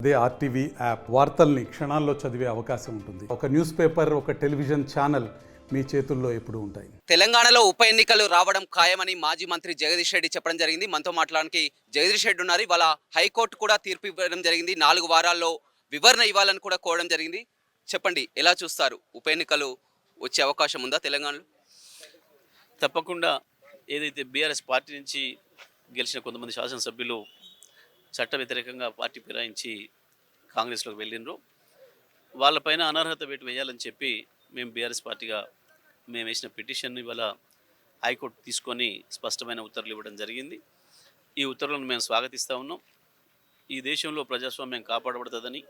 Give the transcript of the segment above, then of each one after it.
అదే RTV app వార్తల్ని క్షణాల్లో చదివే అవకాశం ఉంటుంది. ఒక న్యూస్ పేపర్, ఒక టెలివిజన్ ఛానల్ మీ చేతుల్లో ఎప్పుడూ ఉంటాయి. తెలంగాణలో ఉప ఎన్నికలు రావడం ఖాయమని మాజీ మంత్రి జగదీష్ రెడ్డి చెప్పడం జరిగింది. మనతో మాట్లాడడానికి జగదీష్ రెడ్డి ఉన్నారు. ఇవాళ హైకోర్టు కూడా తీర్పు ఇవ్వడం జరిగింది. 4 వారాల్లో వివరణ ఇవ్వాలని కూడా కోరడం జరిగింది. చెప్పండి, ఎలా చూస్తారు? ఉప ఎన్నికలు వచ్చే అవకాశం ఉందా తెలంగాణలో? తప్పకుండా. ఏదైతే బీఆర్ఎస్ పార్టీ నుంచి గెలిచిన కొంతమంది శాసనసభ్యులు చట్ట వ్యతిరేకంగా పార్టీ ఫిరాయించి కాంగ్రెస్లోకి వెళ్ళినరో వాళ్ళపైన అనర్హత వేటు వేయాలని చెప్పి మేము బీఆర్ఎస్ పార్టీగా మేము వేసిన పిటిషన్ను ఇవాళ హైకోర్టు తీసుకొని స్పష్టమైన ఉత్తర్వులు ఇవ్వడం జరిగింది. ఈ ఉత్తర్వులను మేము స్వాగతిస్తూ ఉన్నాం. ఈ దేశంలో ప్రజాస్వామ్యం కాపాడబడుతుందని,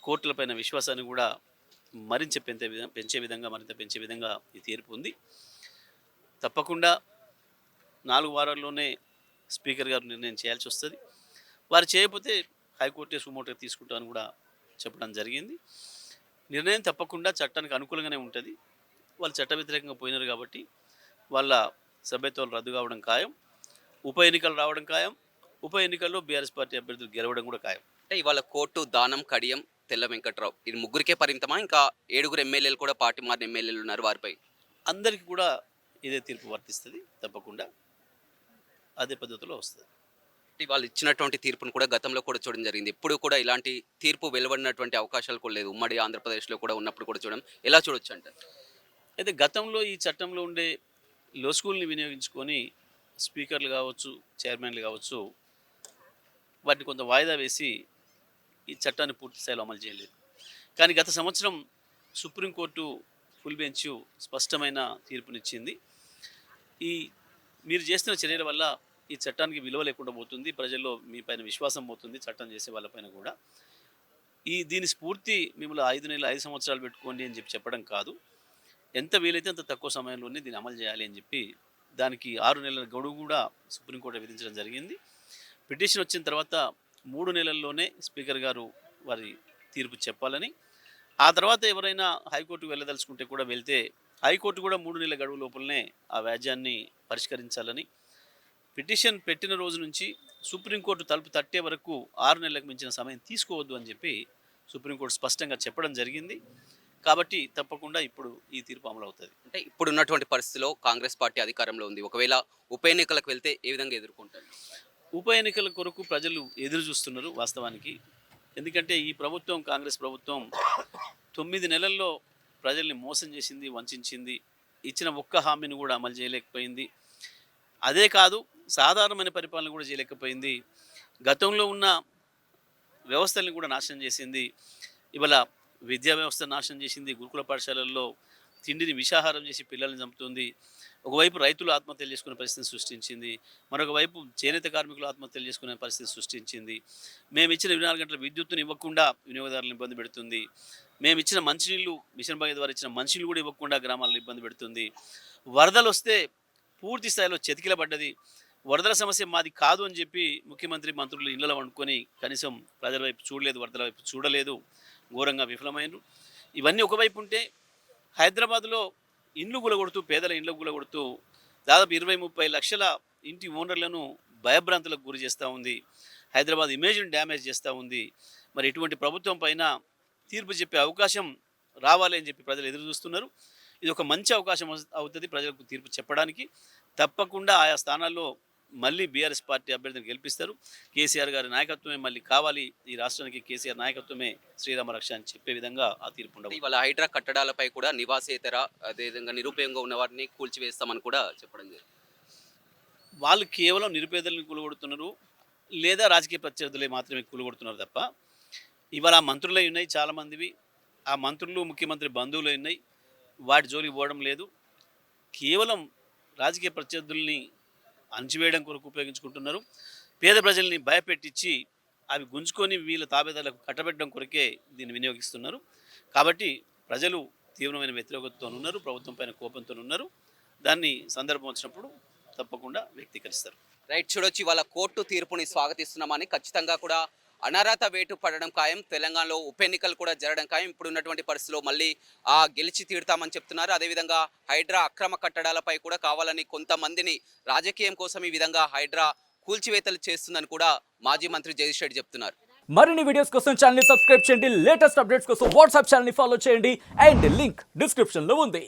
కోర్టులపైన విశ్వాసాన్ని కూడా మరింత పెంచే విధంగా ఈ తీర్పు ఉంది. తప్పకుండా 4 వారాల్లోనే స్పీకర్ గారు నిర్ణయం చేయాల్సి వస్తుంది. వారు చేయకపోతే హైకోర్టు సుమోటో తీసుకుంటామని కూడా చెప్పడం జరిగింది. నిర్ణయం తప్పకుండా చట్టానికి అనుకూలంగానే ఉంటుంది. వాళ్ళు చట్ట వ్యతిరేకంగా పోయినారు కాబట్టి వాళ్ళ సభ్యత్వాలు రద్దు కావడం ఖాయం. ఉప ఎన్నికలు రావడం ఖాయం. ఉప ఎన్నికల్లో బీఆర్ఎస్ పార్టీ అభ్యర్థులు గెలవడం కూడా ఖాయం. అంటే ఇవాళ కోర్టు దానం, కడియం, తెల్ల వెంకట్రావు ఇది ముగ్గురికే పరిమితమా? ఇంకా 7 ఎమ్మెల్యేలు కూడా పార్టీ మారిన ఎమ్మెల్యేలు ఉన్నారు. వారిపై అందరికీ కూడా ఇదే తీర్పు వర్తిస్తుంది. తప్పకుండా అదే పద్ధతిలో వస్తుంది. వాళ్ళు ఇచ్చినటువంటి తీర్పును కూడా గతంలో కూడా చూడడం జరిగింది. ఎప్పుడు కూడా ఇలాంటి తీర్పు వెలువడినటువంటి అవకాశాలు కూడా లేదు. ఉమ్మడి ఆంధ్రప్రదేశ్లో కూడా ఉన్నప్పుడు కూడా చూడడం ఎలా చూడొచ్చు అంటారు? అయితే గతంలో ఈ చట్టంలో ఉండే లోస్కూల్ని వినియోగించుకొని స్పీకర్లు కావచ్చు, చైర్మన్లు కావచ్చు, వాటిని కొంత వాయిదా వేసి ఈ చట్టాన్ని పూర్తి స్థాయిలో అమలు చేయలేదు. కానీ గత సంవత్సరం సుప్రీంకోర్టు ఫుల్ బెంచ్ స్పష్టమైన తీర్పునిచ్చింది. మీరు చేస్తున్న చర్యల వల్ల ఈ చట్టానికి విలువ లేకుండా పోతుంది, ప్రజల్లో మీ పైన విశ్వాసం పోతుంది, చట్టం చేసే వాళ్ళపైన కూడా. దీని స్ఫూర్తి మిమ్మల్ని 5 సంవత్సరాలు పెట్టుకోండి అని చెప్పడం కాదు. ఎంత వీలైతే అంత తక్కువ సమయంలోనే దీన్ని అమలు చేయాలి అని చెప్పి దానికి 6 నెలల గడువు కూడా సుప్రీంకోర్టు విధించడం జరిగింది. పిటిషన్ వచ్చిన తర్వాత 3 నెలల్లోనే స్పీకర్ గారు వారి తీర్పు చెప్పాలని, ఆ తర్వాత ఎవరైనా హైకోర్టుకు వెళ్ళదలుచుకుంటే కూడా వెళ్తే హైకోర్టు కూడా 3 నెలల గడువు లోపలనే ఆ వ్యాజ్యాన్ని పరిష్కరించాలని, పిటిషన్ పెట్టిన రోజు నుంచి సుప్రీంకోర్టు తలుపు తట్టే వరకు 6 నెలలకు మించిన సమయం తీసుకోవద్దు అని చెప్పి సుప్రీంకోర్టు స్పష్టంగా చెప్పడం జరిగింది. కాబట్టి తప్పకుండా ఇప్పుడు ఈ తీర్పు అమలు అవుతుంది. అంటే ఇప్పుడు ఉన్నటువంటి పరిస్థితిలో కాంగ్రెస్ పార్టీ అధికారంలో ఉంది. ఒకవేళ ఉప ఎన్నికలకు వెళ్తే ఏ విధంగా ఎదుర్కొంటారు? ఉప ఎన్నికల కొరకు ప్రజలు ఎదురు చూస్తున్నారు వాస్తవానికి. ఎందుకంటే ఈ ప్రభుత్వం, కాంగ్రెస్ ప్రభుత్వం 9 నెలల్లో ప్రజల్ని మోసం చేసింది, వంచింది. ఇచ్చిన ఒక్క హామీని కూడా అమలు చేయలేకపోయింది. అదే కాదు, సాధారణమైన పరిపాలన కూడా చేయలేకపోయింది. గతంలో ఉన్న వ్యవస్థల్ని కూడా నాశనం చేసింది. ఇవాళ విద్యా వ్యవస్థ నాశనం చేసింది. గురుకుల పాఠశాలల్లో తిండిని విషాహారం చేసి పిల్లల్ని చంపుతుంది. ఒకవైపు రైతులు ఆత్మహత్యలు చేసుకునే పరిస్థితిని సృష్టించింది. మరొక వైపు చేనేత కార్మికులు ఆత్మహత్యలు చేసుకునే పరిస్థితి సృష్టించింది. మేము ఇచ్చిన 24 గంటల విద్యుత్తును ఇవ్వకుండా వినియోగదారులను ఇబ్బంది పెడుతుంది. మేము ఇచ్చిన మంచినీళ్ళు, మిషన్ భగీరథ ద్వారా ఇచ్చిన మంచినీళ్ళు కూడా ఇవ్వకుండా గ్రామాల్లో ఇబ్బంది పెడుతుంది. వరదలు వస్తే పూర్తి స్థాయిలో చతికిలబడ్డది. వరదల సమస్య మాది కాదు అని చెప్పి ముఖ్యమంత్రి, మంత్రులు ఇళ్లలో వండుకొని కనీసం ప్రజల వైపు చూడలేదు, వరదల వైపు చూడలేదు, ఘోరంగా విఫలమైనరు. ఇవన్నీ ఒకవైపు ఉంటే హైదరాబాద్లో ఇండ్లు గులగొడుతూ, పేదల ఇండ్లు గులగొడుతూ దాదాపు 20-30 లక్షల ఇంటి ఓనర్లను భయభ్రాంతులకు గురి చేస్తూ ఉంది. హైదరాబాద్ ఇమేజ్ని డ్యామేజ్ చేస్తూ ఉంది. మరి ఇటువంటి ప్రభుత్వం పైన తీర్పు చెప్పే అవకాశం రావాలి అని చెప్పి ప్రజలు ఎదురు చూస్తున్నారు. ఇది ఒక మంచి అవకాశం అవుతుంది ప్రజలకు తీర్పు చెప్పడానికి. తప్పకుండా ఆయా స్థానాల్లో మళ్ళీ బీఆర్ఎస్ పార్టీ అభ్యర్థిని గెలిపిస్తారు. కేసీఆర్ గారి నాయకత్వమే మళ్ళీ కావాలి, ఈ రాష్ట్రానికి కేసీఆర్ నాయకత్వమే శ్రీరామ రక్ష అని చెప్పే విధంగా ఆ తీర్పు ఉండదు. ఇవాళ హైడ్రా కట్టడాలపై కూడా నివాసేతర, అదేవిధంగా నిరుపయోగంగా ఉన్న వారిని కూల్చివేస్తామని కూడా చెప్పడం జరిగింది. వాళ్ళు కేవలం నిరుపేదలను కూలగొడుతున్నారు, లేదా రాజకీయ ప్రత్యర్థులే మాత్రమే కూలగొడుతున్నారు తప్ప, ఇవాళ ఆ మంత్రులే ఉన్నాయి చాలామందివి, ఆ మంత్రులు ముఖ్యమంత్రి బంధువులే ఉన్నాయి, వాటి జోలికి పోవడం లేదు. కేవలం రాజకీయ ప్రత్యర్థుల్ని అణచివేయడం కొరకు ఉపయోగించుకుంటున్నారు. పేద ప్రజల్ని భయపెట్టించి అవి గుంజుకొని వీళ్ళ తాబేదాలకు కట్టబెట్టడం కొరకే దీన్ని వినియోగిస్తున్నారు. కాబట్టి ప్రజలు తీవ్రమైన వ్యతిరేకతతో ఉన్నారు, ప్రభుత్వం పైన కోపంతో ఉన్నారు. దాన్ని సందర్భం వచ్చినప్పుడు తప్పకుండా వ్యక్తీకరిస్తారు. రైట్, చూడొచ్చు ఇవాళ కోర్టు తీర్పుని స్వాగతిస్తున్నామని. ఖచ్చితంగా కూడా అనర్హత వేటు పడడం ఖాయం. తెలంగాణలో ఉప ఎన్నికలు కూడా జరగడం ఖాయం. ఇప్పుడు ఉన్నటువంటి పరిస్థితిలో మళ్ళీ గెలిచి తీరుతామని చెప్తున్నారు. అదేవిధంగా హైడ్రా అక్రమ కట్టడాలపై కూడా కావాలని కొంతమందిని రాజకీయం కోసం ఈ విధంగా హైడ్రా కూల్చివేతలు చేస్తుందని కూడా మాజీ మంత్రి జగదీష్ రెడ్డి చెప్తున్నారు. మరిన్ని వీడియోస్ కోసం ఛానల్ ని సబ్స్క్రైబ్ చేయండి, లేటెస్ట్ అప్డేట్స్ కోసం వాట్సాప్ ఛానల్ ని ఫాలో చేయండి అండ్ లింక్ డిస్క్రిప్షన్ లో ఉంది.